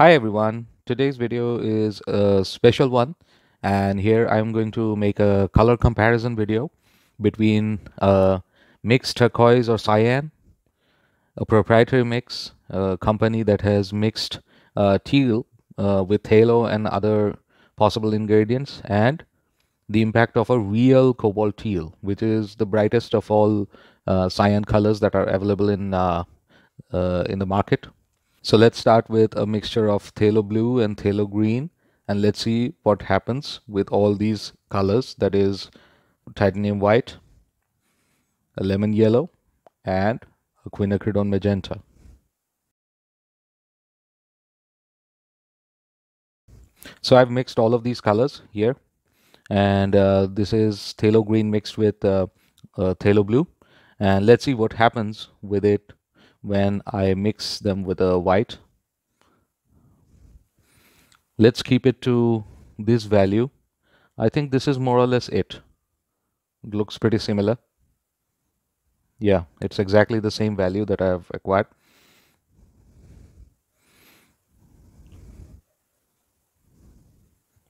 Hi everyone, today's video is a special one, and here I'm going to make a color comparison video between a mixed turquoise or cyan, a proprietary mix, a company that has mixed teal with halo and other possible ingredients, and the impact of a real cobalt teal, which is the brightest of all cyan colors that are available in the market. So let's start with a mixture of phthalo blue and phthalo green, and let's see what happens with all these colors, that is titanium white, a lemon yellow, and a quinacridone magenta. So I've mixed all of these colors here, and this is phthalo green mixed with phthalo blue, and let's see what happens with it when I mix them with a white. Let's keep it to this value. I think this is more or less it. It looks pretty similar. Yeah, it's exactly the same value that I've acquired.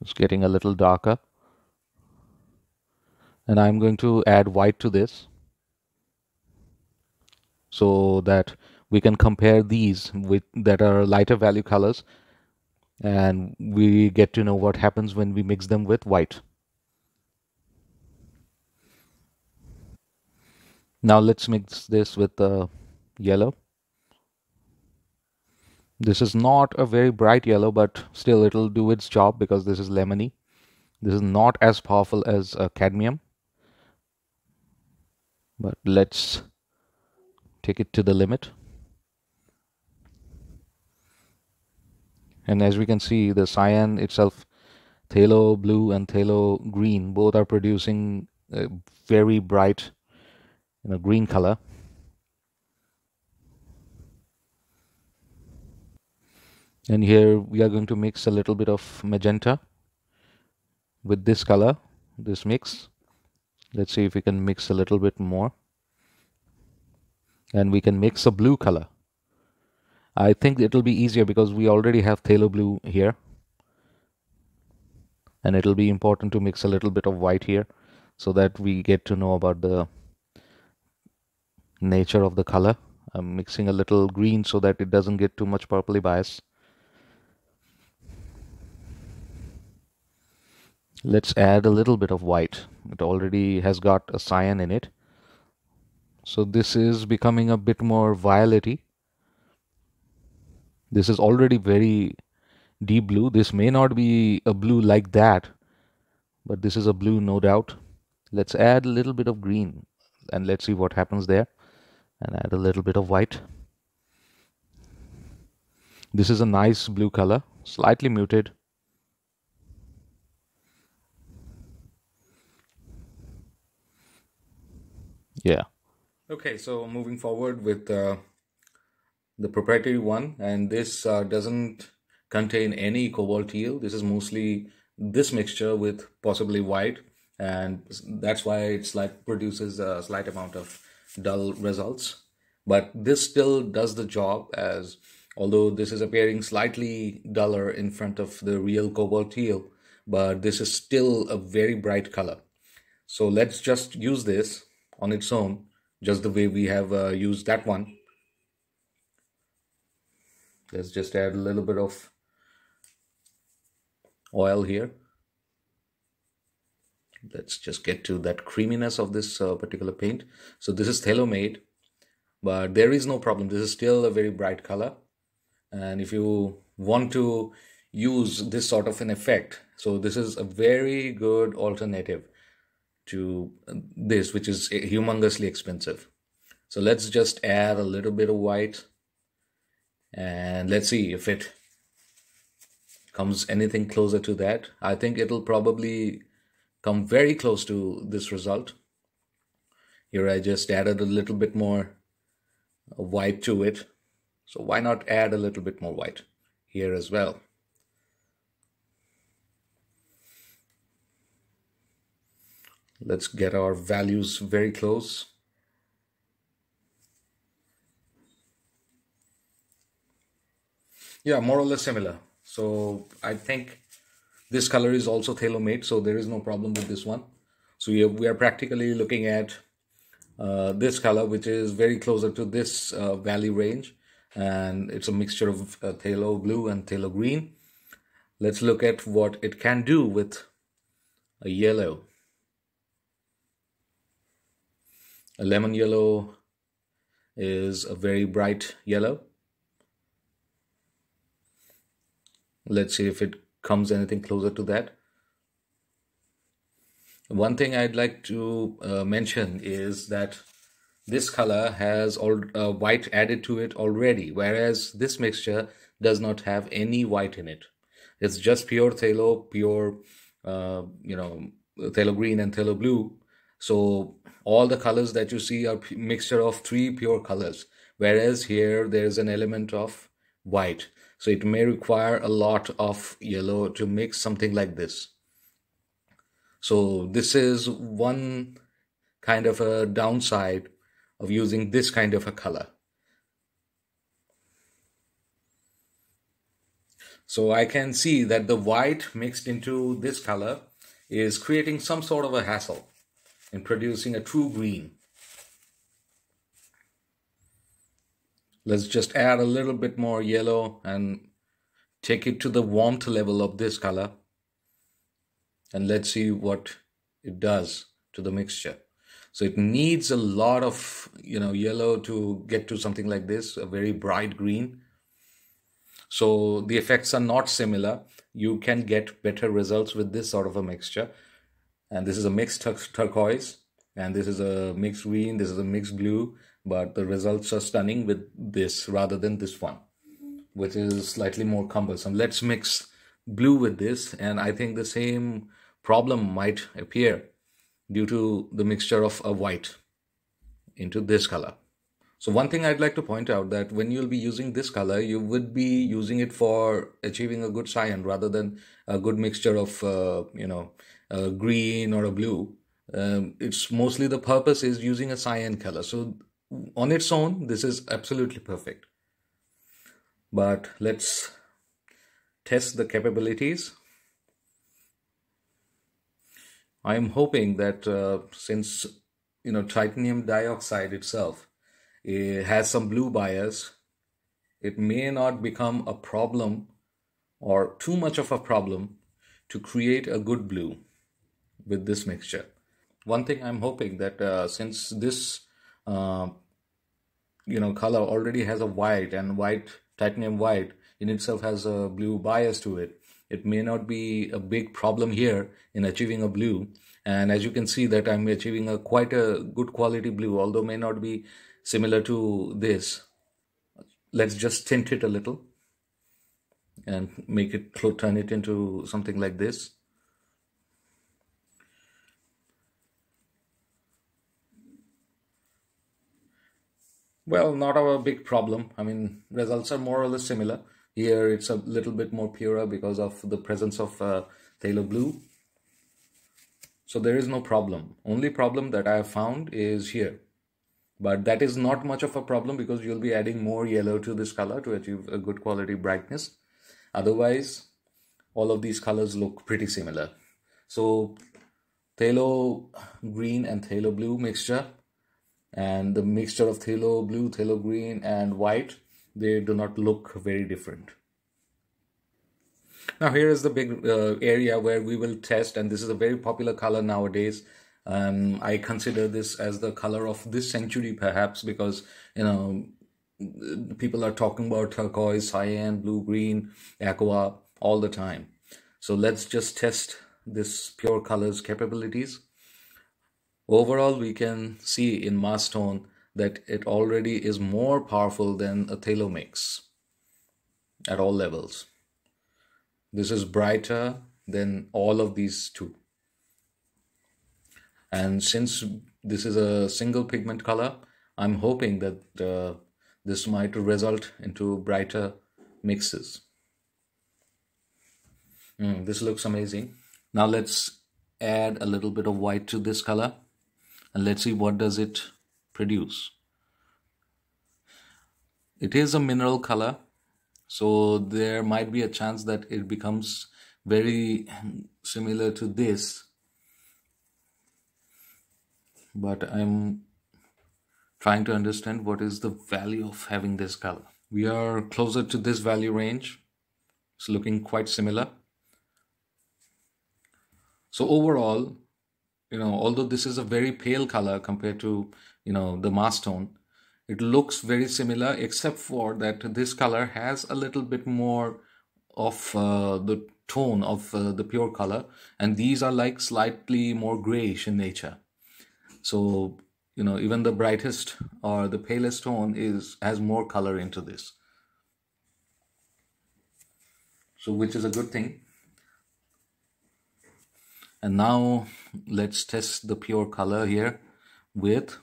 It's getting a little darker. And I'm going to add white to this so that we can compare these with that are lighter value colors, and we get to know what happens when we mix them with white. Now let's mix this with the yellow. This is not a very bright yellow, but still it'll do its job because this is lemony. This is not as powerful as cadmium, but let's take it to the limit. And as we can see, the cyan itself, phthalo blue and phthalo green, both are producing a very bright green color. And here we are going to mix a little bit of magenta with this color, this mix. Let's see if we can mix a little bit more. And we can mix a blue color. I think it'll be easier because we already have phthalo blue here. And it'll be important to mix a little bit of white here so that we get to know about the nature of the color. I'm mixing a little green so that it doesn't get too much purpley bias. Let's add a little bit of white. It already has got a cyan in it. So this is becoming a bit more violety. This is already very deep blue. This may not be a blue like that, but this is a blue no doubt. Let's add a little bit of green and let's see what happens there, and add a little bit of white. This is a nice blue color, slightly muted. Yeah. Okay, so moving forward with the proprietary one, and this doesn't contain any cobalt teal. This is mostly this mixture with possibly white, and that's why it's like produces a slight amount of dull results. But this still does the job, as although this is appearing slightly duller in front of the real cobalt teal, but this is still a very bright color. So let's just use this on its own, just the way we have used that one. Let's just add a little bit of oil here. Let's just get to that creaminess of this particular paint. So this is phthalo made, but there is no problem. This is still a very bright color. And if you want to use this sort of an effect, so this is a very good alternative to this, which is humongously expensive. So let's just add a little bit of white, and let's see if it comes anything closer to that. I think it'll probably come very close to this result. Here I just added a little bit more white to it. So why not add a little bit more white here as well? Let's get our values very close. Yeah, more or less similar. So I think this color is also tailor-made, so there is no problem with this one. So we are practically looking at this color, which is very closer to this valley range, and it's a mixture of phthalo blue and phthalo green. Let's look at what it can do with a yellow. A lemon yellow is a very bright yellow. Let's see if it comes anything closer to that. One thing I'd like to mention is that this color has white added to it already, whereas this mixture does not have any white in it. It's just pure phthalo, pure, phthalo green and phthalo blue. So all the colors that you see are mixture of three pure colors, whereas here there's an element of white. So it may require a lot of yellow to mix something like this. So this is one kind of a downside of using this kind of a color. So I can see that the white mixed into this color is creating some sort of a hassle in producing a true green. Let's just add a little bit more yellow and take it to the warmth level of this color. And let's see what it does to the mixture. So it needs a lot of yellow to get to something like this, a very bright green. So the effects are not similar. You can get better results with this sort of a mixture. And this is a mixed turquoise, and this is a mixed green, this is a mixed blue, but the results are stunning with this rather than this one, which is slightly more cumbersome. Let's mix blue with this, and I think the same problem might appear due to the mixture of a white into this color. So one thing I'd like to point out that when you'll be using this color, you would be using it for achieving a good cyan rather than a good mixture of, a green or a blue. It's mostly the purpose is using a cyan color. So on its own, this is absolutely perfect. But let's test the capabilities. I'm hoping that since, titanium dioxide itself, it has some blue bias, it may not become a problem or too much of a problem to create a good blue with this mixture. One thing I'm hoping that since this color already has a white, and titanium white in itself has a blue bias to it, it may not be a big problem here in achieving a blue. And as you can see that I'm achieving quite a good quality blue, although may not be similar to this. Let's just tint it a little and make it turn it into something like this. Well, not a big problem. I mean, results are more or less similar. Here it's a little bit more purer because of the presence of phthalo blue. So there is no problem. Only problem that I have found is here. But that is not much of a problem because you'll be adding more yellow to this color to achieve a good quality brightness. Otherwise, all of these colors look pretty similar. So phthalo green and phthalo blue mixture, and the mixture of phthalo blue, phthalo green and white, they do not look very different. Now here is the big area where we will test, and this is a very popular color nowadays. I consider this as the color of this century perhaps, because people are talking about turquoise, cyan, blue, green, aqua all the time. So let's just test this pure color's capabilities. Overall, we can see in mass tone that it already is more powerful than a phthalo mix at all levels. This is brighter than all of these two. And since this is a single pigment color, I'm hoping that this might result into brighter mixes. This looks amazing. Now let's add a little bit of white to this color and let's see what does it produce. It is a mineral color, So there might be a chance that it becomes very similar to this, but I'm trying to understand what is the value of having this color. We are closer to this value range. It's looking quite similar. So overall, although this is a very pale color compared to, the mass tone, it looks very similar, except for that this color has a little bit more of the tone of the pure color, and these are like slightly more grayish in nature. So, even the brightest or the palest tone has more color into this. So, which is a good thing. And now let's test the pure color here with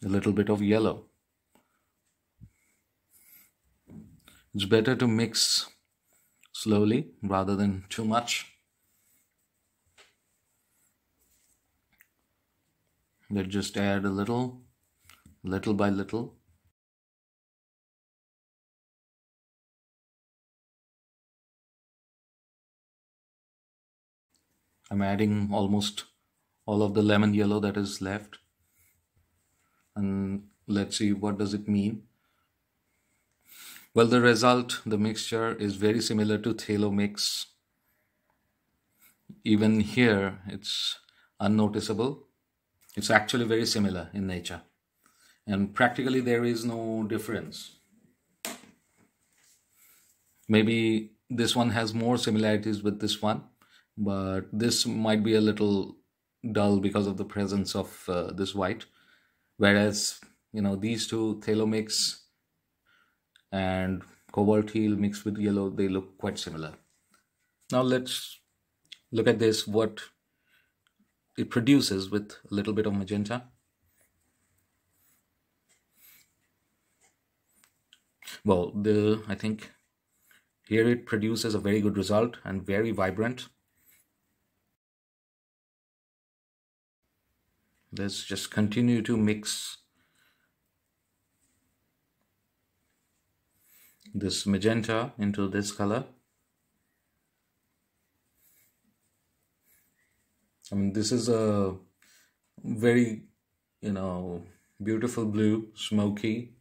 a little bit of yellow. It's better to mix slowly rather than too much. Let's just add a little by little. I'm adding almost all of the lemon yellow that is left. And let's see, what does it mean? Well, the result, the mixture is very similar to phthalo mix. Even here, it's unnoticeable. It's actually very similar in nature. And practically there is no difference. Maybe this one has more similarities with this one, but this might be a little dull because of the presence of this white. Whereas, these two, phthalo mix and cobalt teal mixed with yellow, they look quite similar. Now let's look at this, what it produces with a little bit of magenta. Well, I think here it produces a very good result and very vibrant. Let's just continue to mix this magenta into this color. I mean, this is a very, beautiful blue, smoky,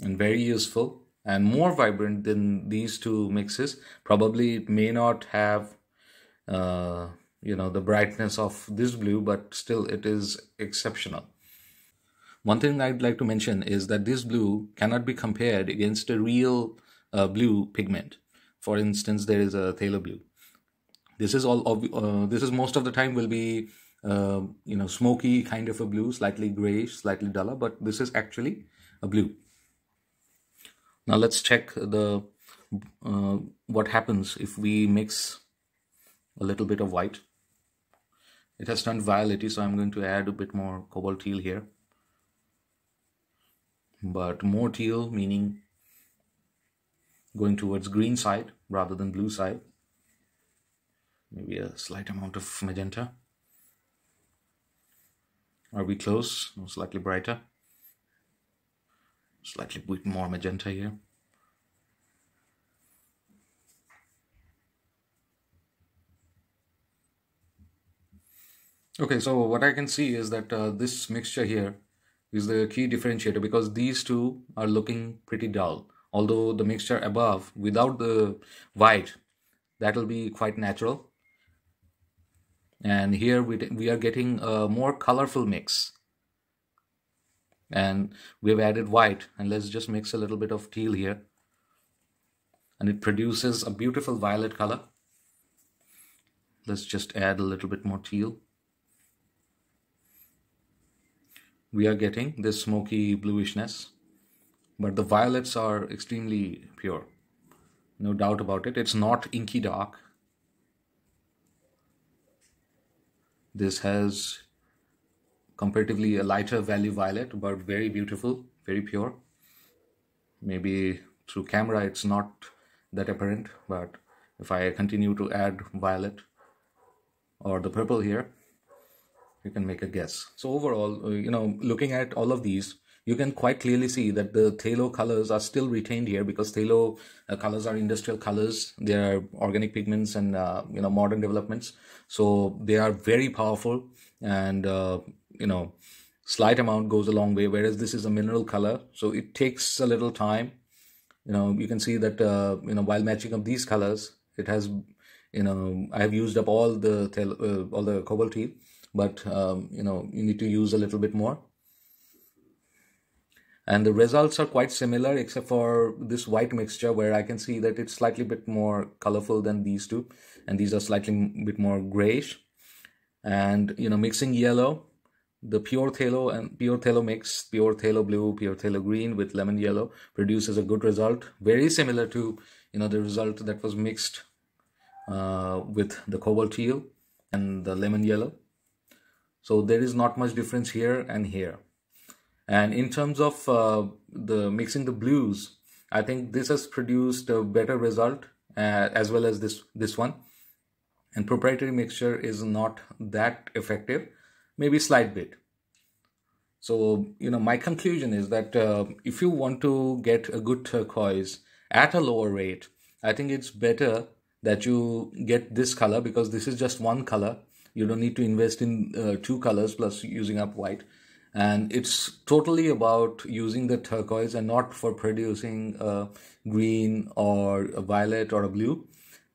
and very useful and more vibrant than these two mixes. Probably it may not have, the brightness of this blue, but still it is exceptional. One thing I'd like to mention is that this blue cannot be compared against a real blue pigment. For instance, there is a phthalo blue. This is this is most of the time will be smoky kind of a blue, slightly grayish, slightly duller, but this is actually a blue. Now let's check the what happens if we mix a little bit of white. It has turned violet, so I'm going to add a bit more cobalt teal here. But more teal, meaning going towards green side rather than blue side. Maybe a slight amount of magenta. Are we close? Slightly brighter. Slightly bit more magenta here. Okay, so what I can see is that this mixture here is the key differentiator, because these two are looking pretty dull. Although the mixture above, without the white, that will be quite natural. And here we are getting a more colorful mix. And we've added white, and let's just mix a little bit of teal here. And it produces a beautiful violet color. Let's just add a little bit more teal. We are getting this smoky bluishness, but the violets are extremely pure. No doubt about it. It's not inky dark. This has comparatively a lighter value violet, but very beautiful, very pure. Maybe through camera it's not that apparent, but if I continue to add violet or the purple here, you can make a guess. So overall, looking at all of these, you can quite clearly see that the phthalo colors are still retained here, because phthalo colors are industrial colors. They are organic pigments and modern developments, so they are very powerful, and slight amount goes a long way, whereas this is a mineral color, so it takes a little time. You can see that while matching up these colors, it has I have used up all the cobalt teal, but you need to use a little bit more. And the results are quite similar, except for this white mixture, where I can see that it's slightly bit more colorful than these two, and these are slightly bit more grayish. And mixing yellow, the pure phthalo mix, pure phthalo blue, pure phthalo green with lemon yellow produces a good result, very similar to the result that was mixed with the cobalt teal and the lemon yellow. So there is not much difference here and here. And in terms of the mixing the blues, I think this has produced a better result as well as this one. And proprietary mixture is not that effective, maybe slight bit. So my conclusion is that if you want to get a good turquoise at a lower rate, I think it's better that you get this color, because this is just one color. You don't need to invest in two colors plus using up white. And it's totally about using the turquoise and not for producing a green or a violet or a blue.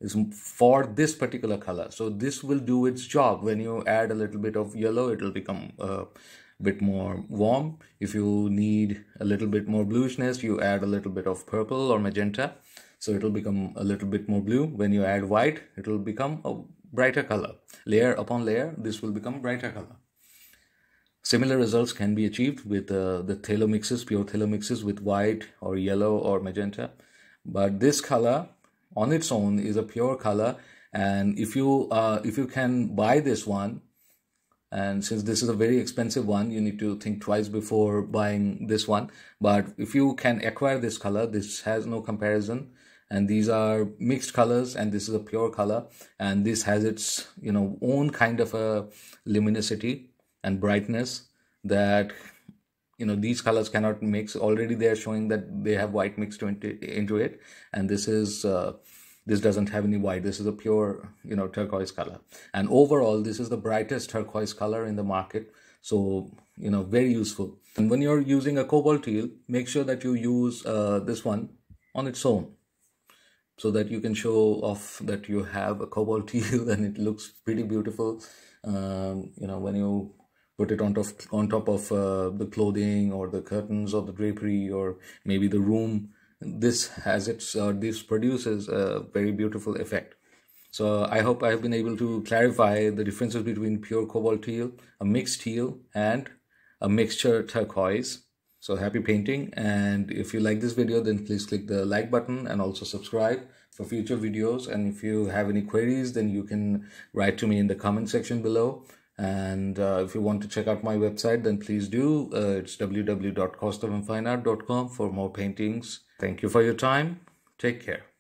It's for this particular color. So this will do its job. When you add a little bit of yellow, it will become a bit more warm. If you need a little bit more bluishness, you add a little bit of purple or magenta. So it will become a little bit more blue. When you add white, it will become a brighter color. Layer upon layer, this will become brighter color. Similar results can be achieved with the phthalo mixes, pure phthalo mixes with white or yellow or magenta. But this color on its own is a pure color, and if you can buy this one, and since this is a very expensive one, you need to think twice before buying this one. But if you can acquire this color, this has no comparison, and these are mixed colors, and this is a pure color, and this has its own kind of a luminosity and brightness that these colors cannot mix. Already they are showing that they have white mixed into it, and this doesn't have any white. This is a pure turquoise color, and overall this is the brightest turquoise color in the market. So very useful. And when you're using a cobalt teal, make sure that you use this one on its own, so that you can show off that you have a cobalt teal and it looks pretty beautiful. When you put it on top of the clothing or the curtains or the drapery or maybe the room, this produces a very beautiful effect. So I hope I have been able to clarify the differences between pure cobalt teal, a mixed teal, and a mixture turquoise. So happy painting, and if you like this video, then please click the like button and also subscribe for future videos. And if you have any queries, then you can write to me in the comment section below. And if you want to check out my website, then please do. It's www.kaustavandfineart.com for more paintings. Thank you for your time. Take care.